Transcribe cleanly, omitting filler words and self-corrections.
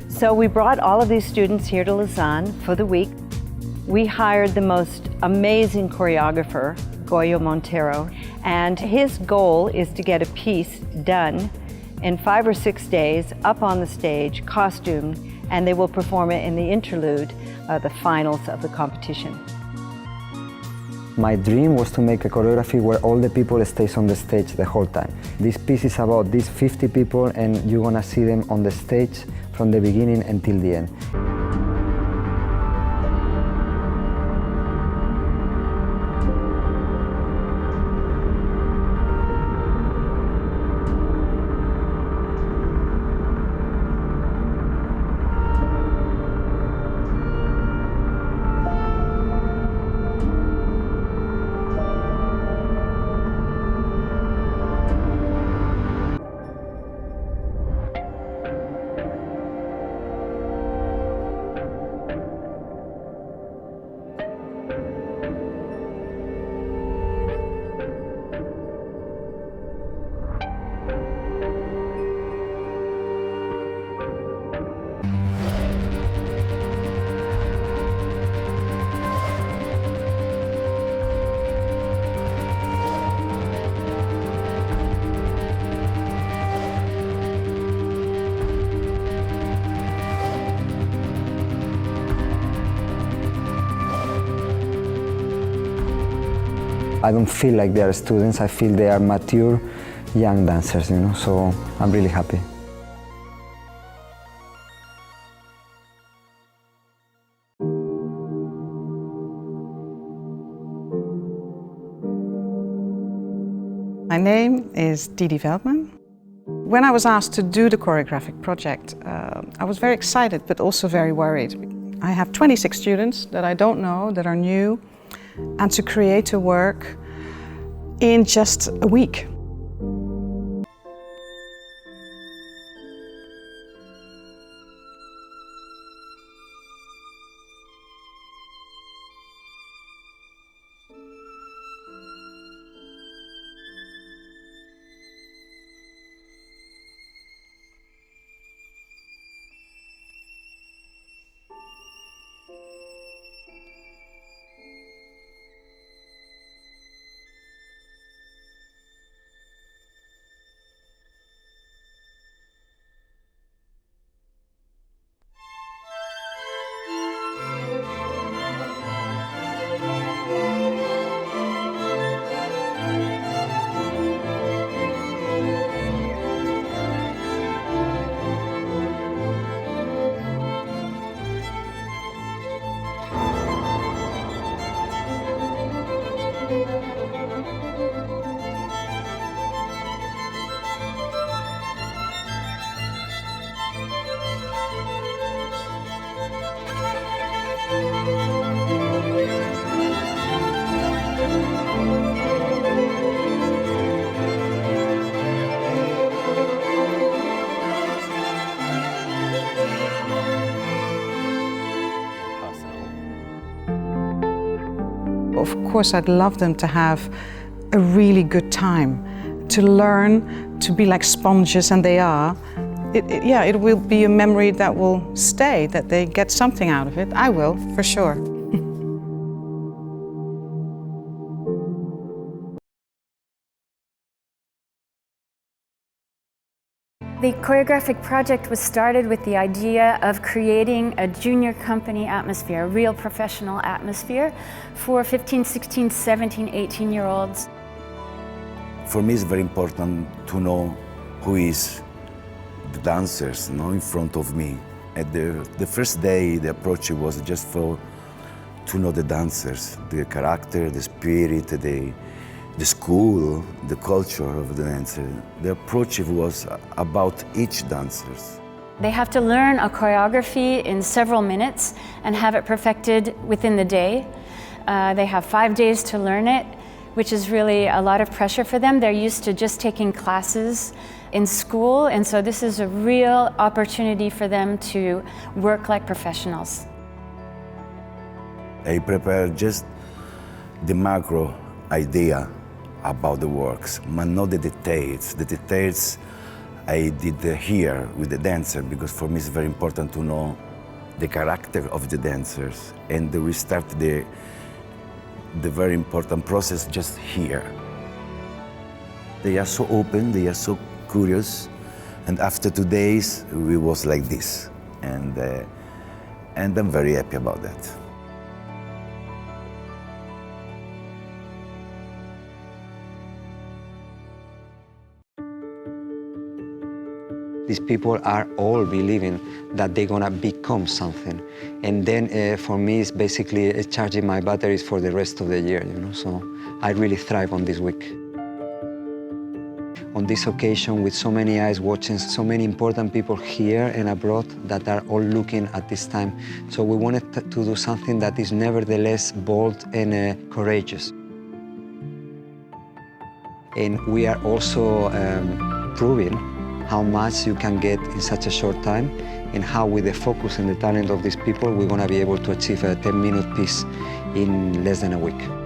So we brought all of these students here to Lausanne for the week. We hired the most amazing choreographer, Goyo Montero, and his goal is to get a piece done in 5 or 6 days, up on the stage, costumed, and they will perform it in the interlude, the finals of the competition. My dream was to make a choreography where all the people stays on the stage the whole time. This piece is about these 50 people, and you're gonna see them on the stage from the beginning until the end. I don't feel like they are students, I feel they are mature young dancers, you know, so I'm really happy. My name is Didi Veldman. When I was asked to do the choreographic project, I was very excited but also very worried. I have 26 students that I don't know, that are new, and to create a work in just a week. Of course, I'd love them to have a really good time, to learn, to be like sponges, and they are. It will be a memory that will stay, that they get something out of it. I will, for sure. The Choreographic Project was started with the idea of creating a junior company atmosphere, a real professional atmosphere for 15, 16, 17, 18-year-olds. For me, it's very important to know who is the dancers, in front of me. At the first day, the approach was just to know the dancers, the character, the spirit, the school, the culture of the dancer. The approach was about each dancer. They have to learn a choreography in several minutes and have it perfected within the day. They have 5 days to learn it, which is really a lot of pressure for them. They're used to just taking classes in school, and so this is a real opportunity for them to work like professionals. I prepare just the macro idea, about the works, but not the details. The details I did here with the dancer, because for me it's very important to know the character of the dancers, and we start the very important process just here. They are so open, they are so curious, and after 2 days we was like this, and I'm very happy about that. These people are all believing that they're gonna become something. And then for me, it's basically charging my batteries for the rest of the year, you know? So I really thrive on this week. On this occasion, with so many eyes watching, so many important people here and abroad that are all looking at this time. So we wanted to do something that is nevertheless bold and courageous. And we are also proving how much you can get in such a short time, and how with the focus and the talent of these people, we're gonna be able to achieve a 10-minute piece in less than a week.